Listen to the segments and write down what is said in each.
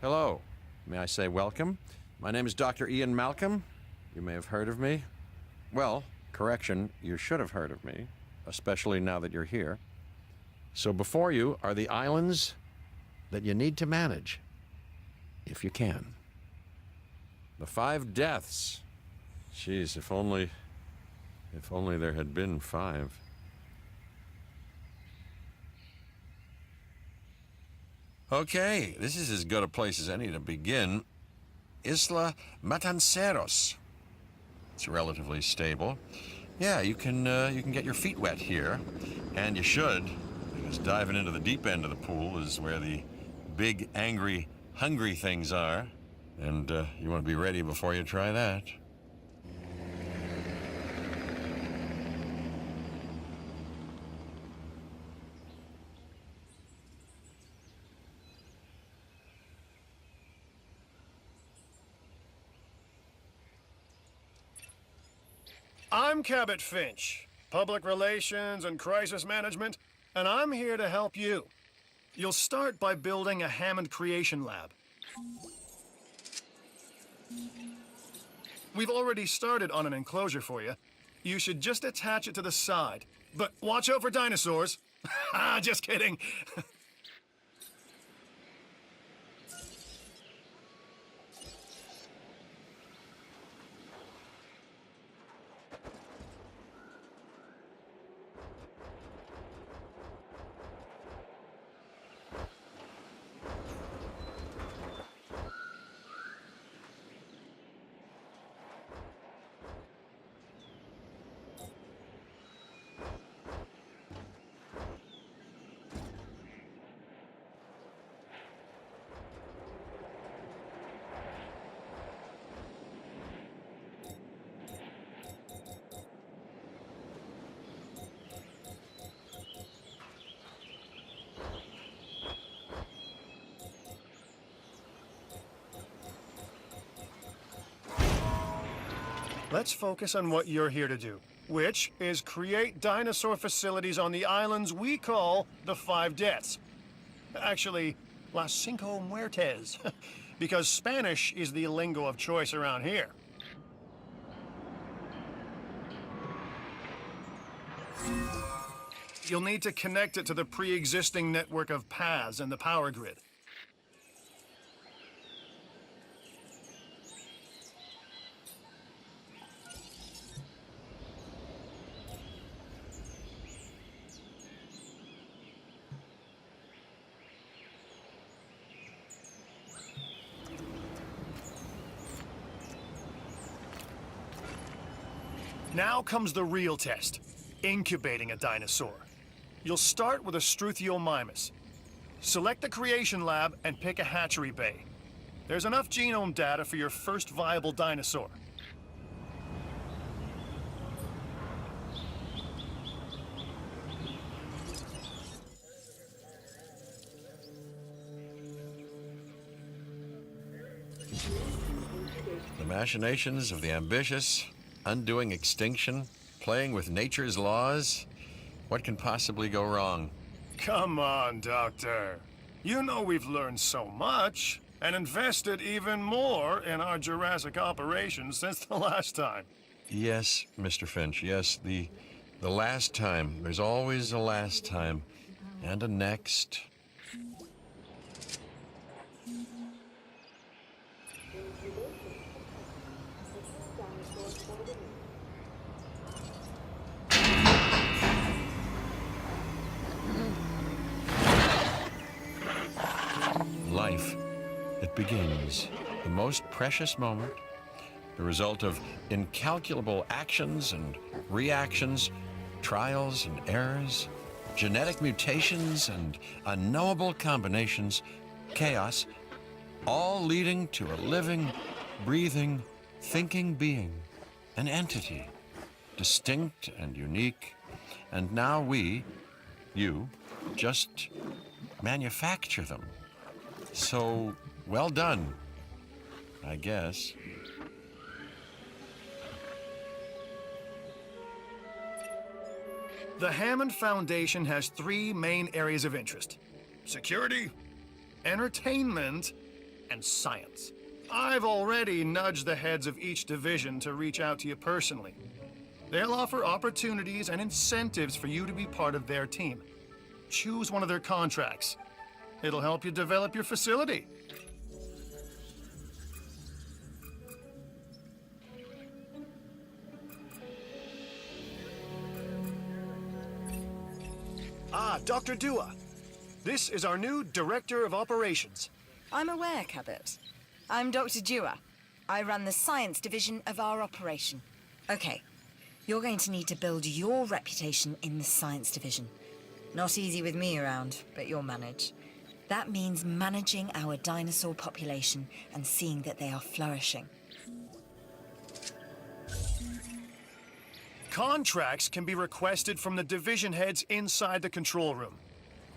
Hello. May I say welcome? My name is Dr. Ian Malcolm. You may have heard of me. Well, correction, you should have heard of me, especially now that you're here. So before you are the islands that you need to manage, if you can. The 5 deaths. Jeez, if only there had been 5. Okay, this is as good a place as any to begin. Isla Matanceros. It's relatively stable. Yeah, you can get your feet wet here, and you should, because diving into the deep end of the pool is where the big, angry, hungry things are, and you want to be ready before you try that. I'm Cabot Finch, Public Relations and Crisis Management, and I'm here to help you. You'll start by building a Hammond Creation Lab. We've already started on an enclosure for you. You should just attach it to the side. But watch out for dinosaurs. Just kidding. Let's focus on what you're here to do, which is create dinosaur facilities on the islands we call the 5 Deaths. Actually, Las Cinco Muertes, because Spanish is the lingo of choice around here. You'll need to connect it to the pre-existing network of paths and the power grid. Now comes the real test, incubating a dinosaur. You'll start with a Struthiomimus. Select the Creation Lab and pick a hatchery bay. There's enough genome data for your first viable dinosaur. The machinations of the ambitious, undoing extinction, playing with nature's laws. What can possibly go wrong? Come on, Doctor. You know we've learned so much and invested even more in our Jurrasic operations since the last time. Yes, Mr. Finch, yes, the last time. There's always a last time. And a next. Life. It begins. The most precious moment. The result of incalculable actions and reactions, trials and errors, genetic mutations and unknowable combinations, chaos, all leading to a living, breathing, thinking being, an entity, distinct and unique. And now we, you, just manufacture them. So, well done, I guess. The Hammond Foundation has 3 main areas of interest: security, entertainment, and science. I've already nudged the heads of each division to reach out to you personally. They'll offer opportunities and incentives for you to be part of their team. Choose one of their contracts. It'll help you develop your facility. Dr. Dua. This is our new Director of Operations. I'm aware, Cabot. I'm Dr. Dua. I run the science division of our operation. Okay, you're going to need to build your reputation in the science division. Not easy with me around, but you'll manage. That means managing our dinosaur population and seeing that they are flourishing. Contracts can be requested from the division heads inside the control room.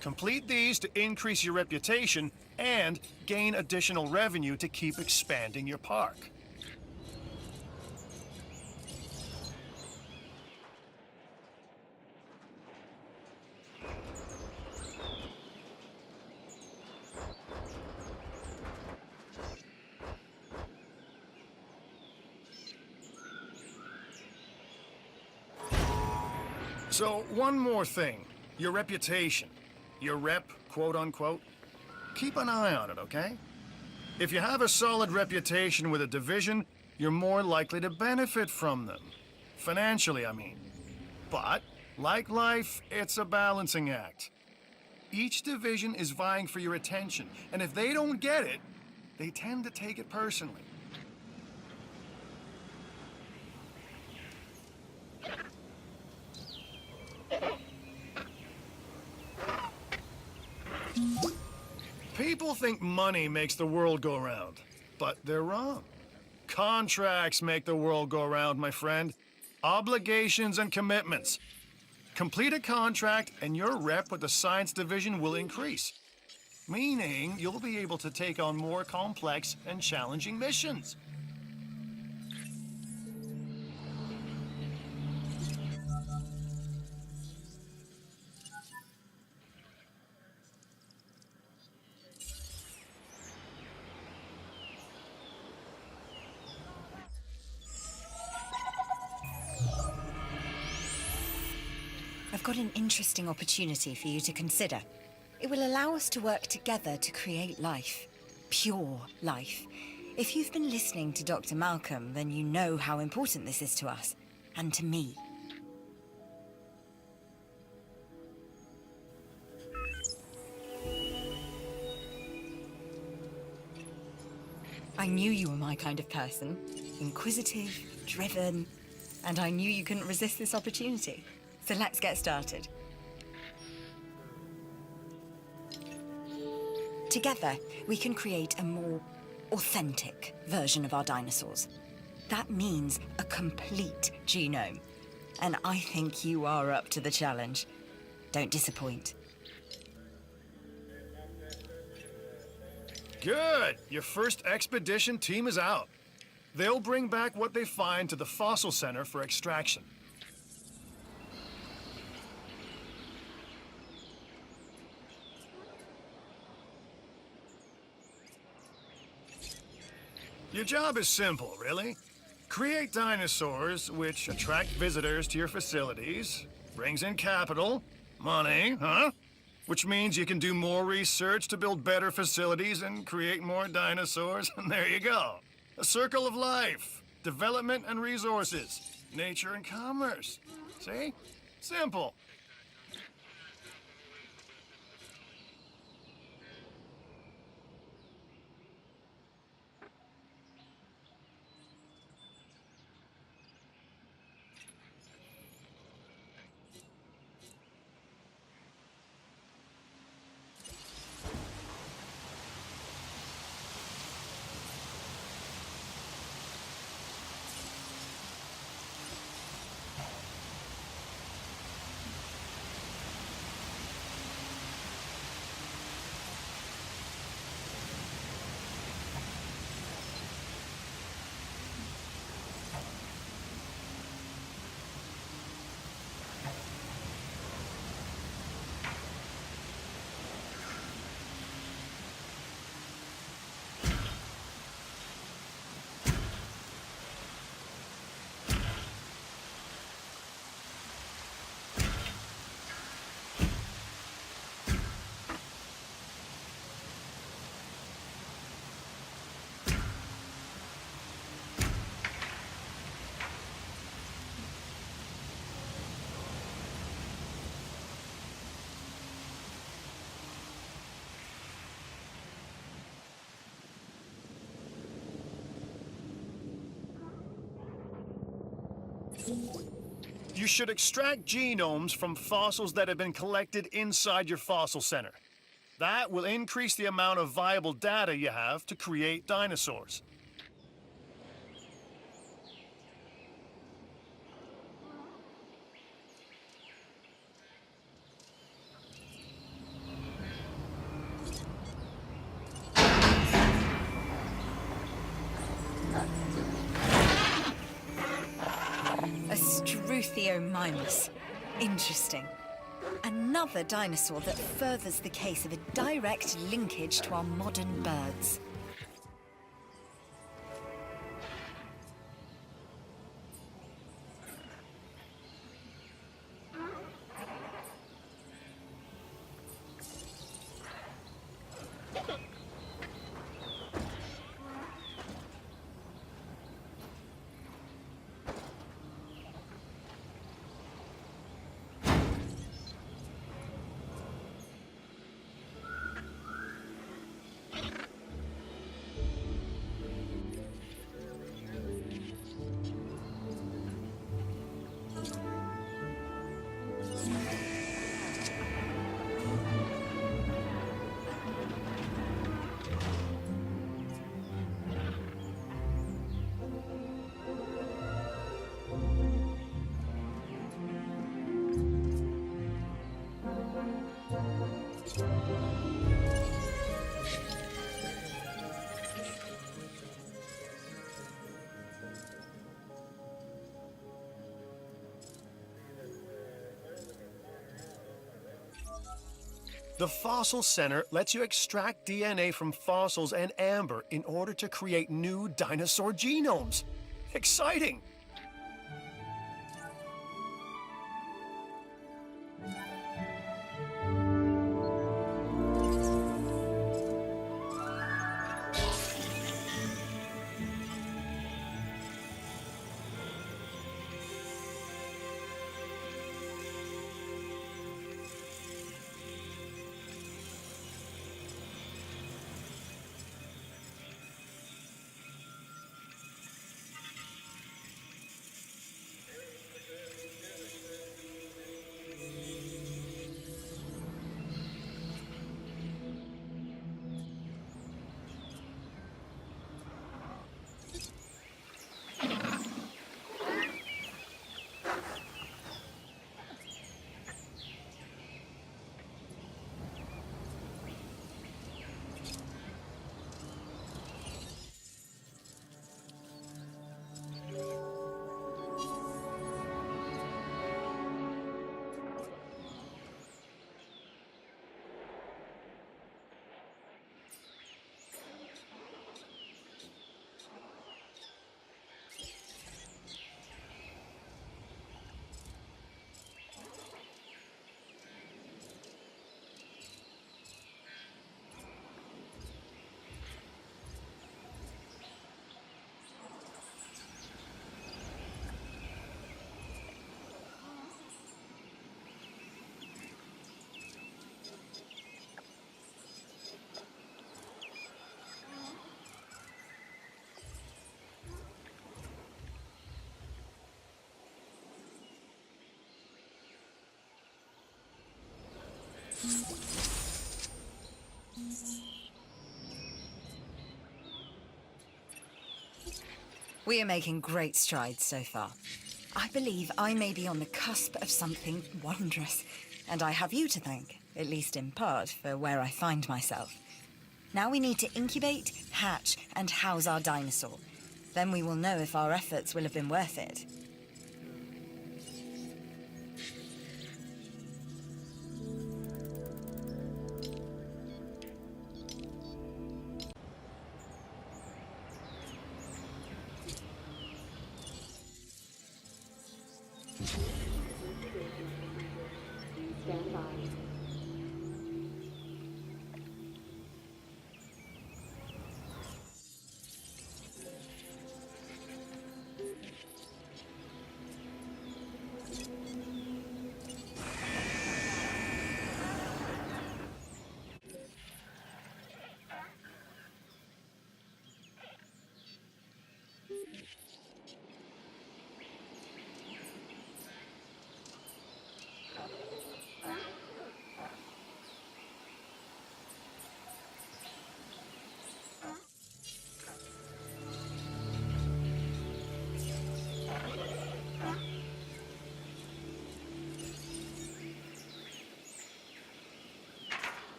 Complete these to increase your reputation and gain additional revenue to keep expanding your park. So, one more thing. Your reputation. Your rep, quote unquote. Keep an eye on it, okay? If you have a solid reputation with a division, you're more likely to benefit from them. Financially, I mean. But, like life, it's a balancing act. Each division is vying for your attention, and if they don't get it, they tend to take it personally. People think money makes the world go round, but they're wrong. Contracts make the world go round, my friend. Obligations and commitments. Complete a contract and your rep with the science division will increase. Meaning you'll be able to take on more complex and challenging missions. I've got an interesting opportunity for you to consider. It will allow us to work together to create life. Pure life. If you've been listening to Dr. Malcolm, then you know how important this is to us. And to me. I knew you were my kind of person. Inquisitive, driven, and I knew you couldn't resist this opportunity. So let's get started. Together, we can create a more authentic version of our dinosaurs. That means a complete genome. And I think you are up to the challenge. Don't disappoint. Good! Your first expedition team is out. They'll bring back what they find to the fossil center for extraction. Your job is simple, really. Create dinosaurs which attract visitors to your facilities, brings in capital, money, which means you can do more research to build better facilities and create more dinosaurs, and there you go. A circle of life, development and resources, nature and commerce. See? Simple. You should extract genomes from fossils that have been collected inside your fossil center. That will increase the amount of viable data you have to create dinosaurs. A Struthiomimus. Interesting. Another dinosaur that furthers the case of a direct linkage to our modern birds. The Fossil Center lets you extract DNA from fossils and amber in order to create new dinosaur genomes. Exciting! We are making great strides so far. I believe I may be on the cusp of something wondrous, and I have you to thank, at least in part, for where I find myself. Now we need to incubate, hatch, and house our dinosaur. Then we will know if our efforts will have been worth it. Stand by.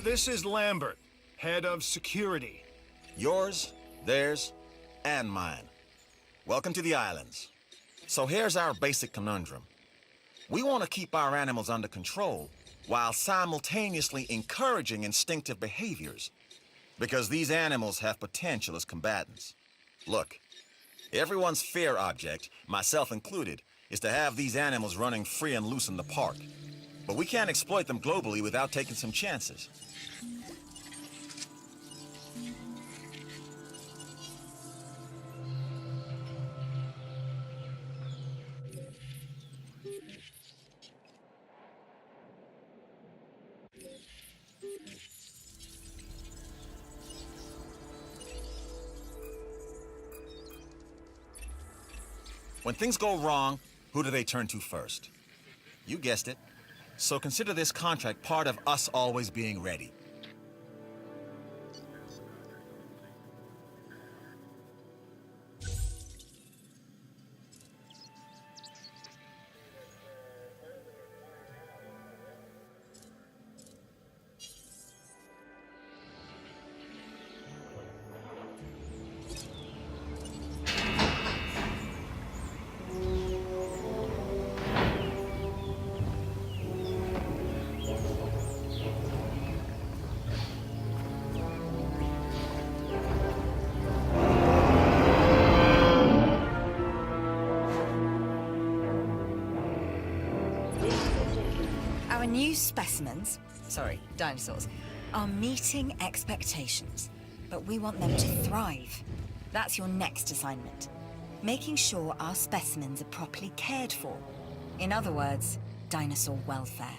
This is Lambert, head of security. Yours, theirs, and mine. Welcome to the islands. So here's our basic conundrum. We want to keep our animals under control while simultaneously encouraging instinctive behaviors, because these animals have potential as combatants. Look, everyone's fear object, myself included, is to have these animals running free and loose in the park. But we can't exploit them globally without taking some chances. When things go wrong, who do they turn to first? You guessed it. So consider this contract part of us always being ready. Our new specimens, dinosaurs, are meeting expectations, but we want them to thrive. That's your next assignment. Making sure our specimens are properly cared for. In other words, dinosaur welfare.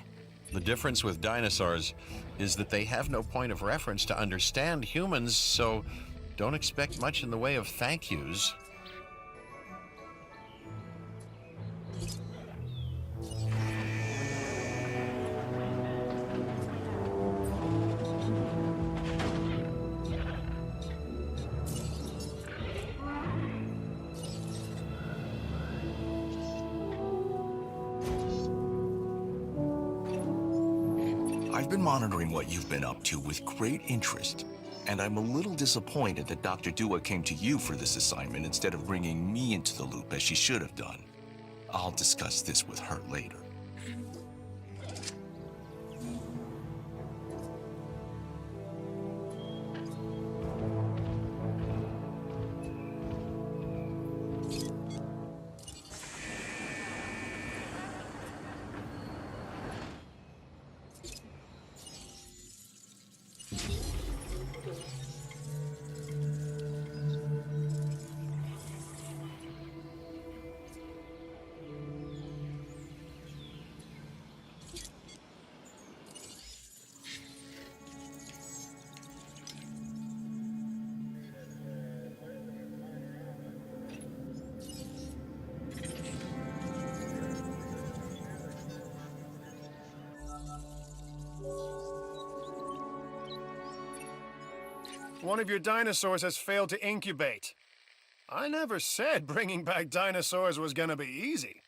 The difference with dinosaurs is that they have no point of reference to understand humans, so don't expect much in the way of thank yous. I've been monitoring what you've been up to with great interest, and I'm a little disappointed that Dr. Dua came to you for this assignment instead of bringing me into the loop as she should have done. I'll discuss this with her later. One of your dinosaurs has failed to incubate. I never said bringing back dinosaurs was gonna be easy.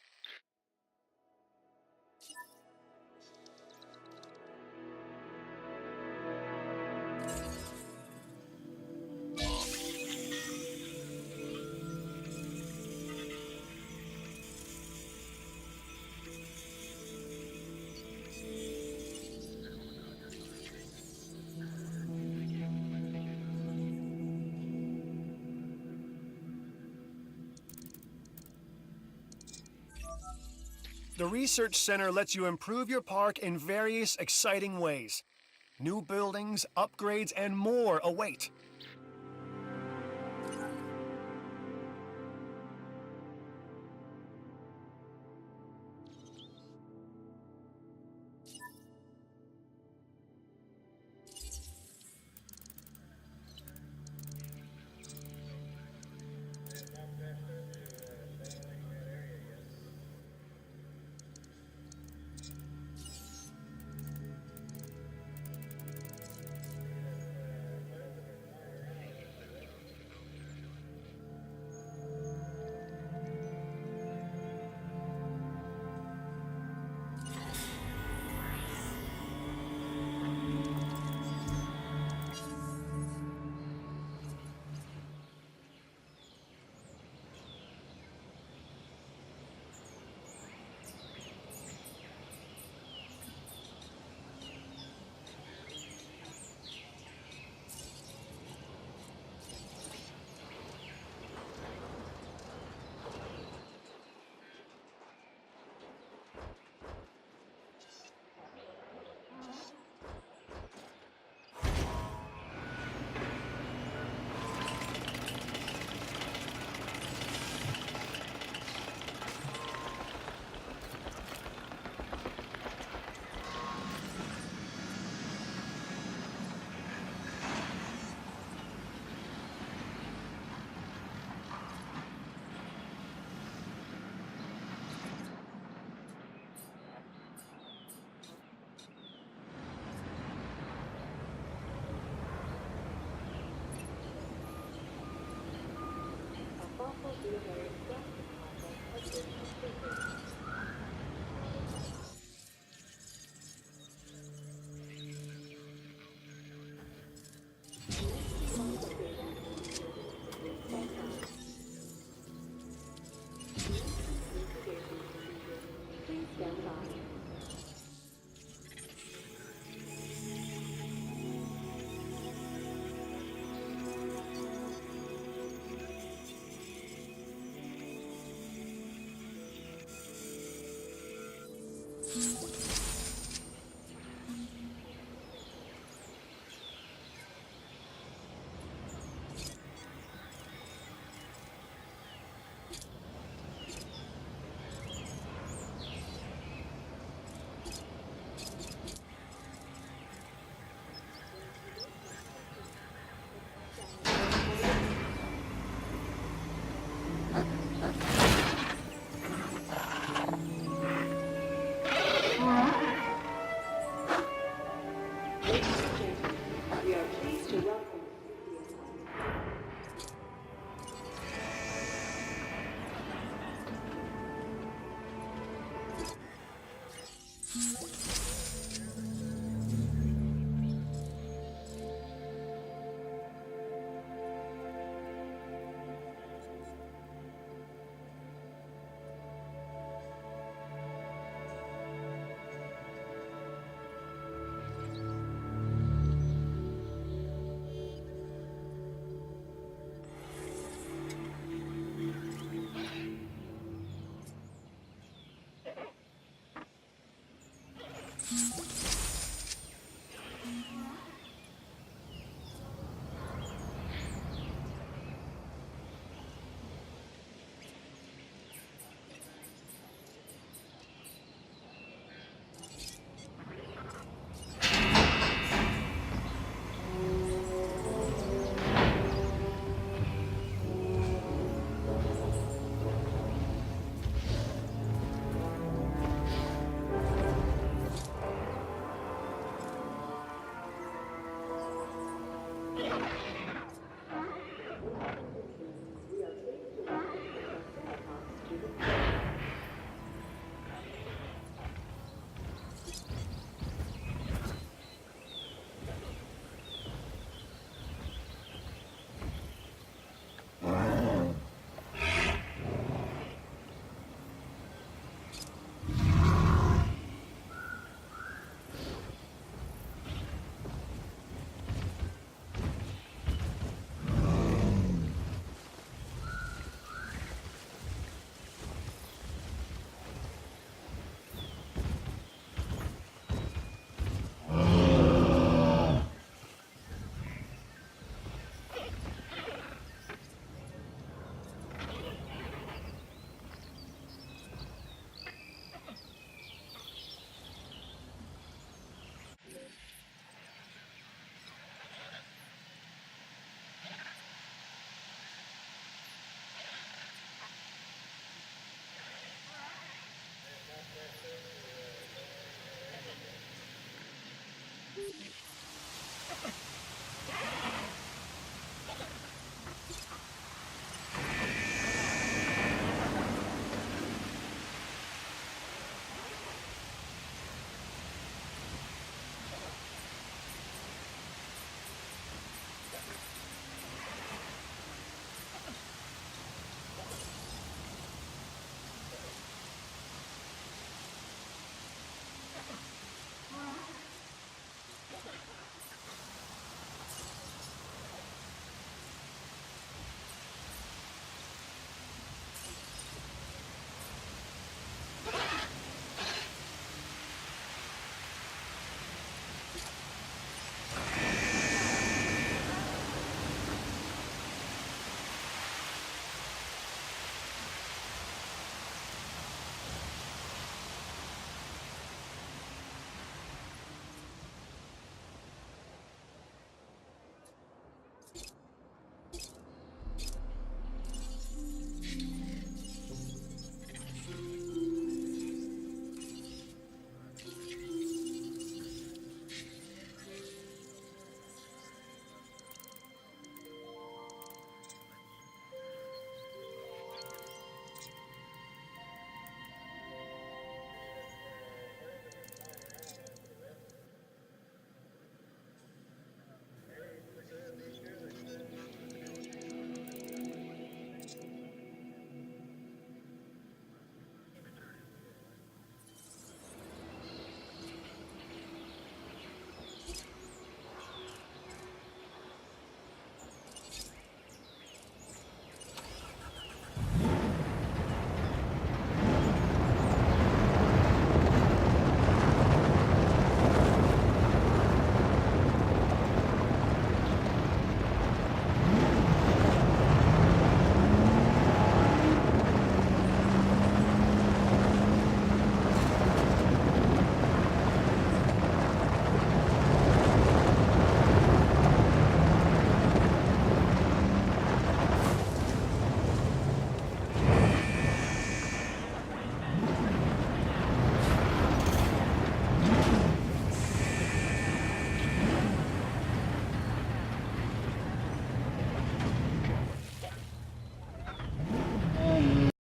The Research Center lets you improve your park in various exciting ways. New buildings, upgrades, and more await. Difficult delivery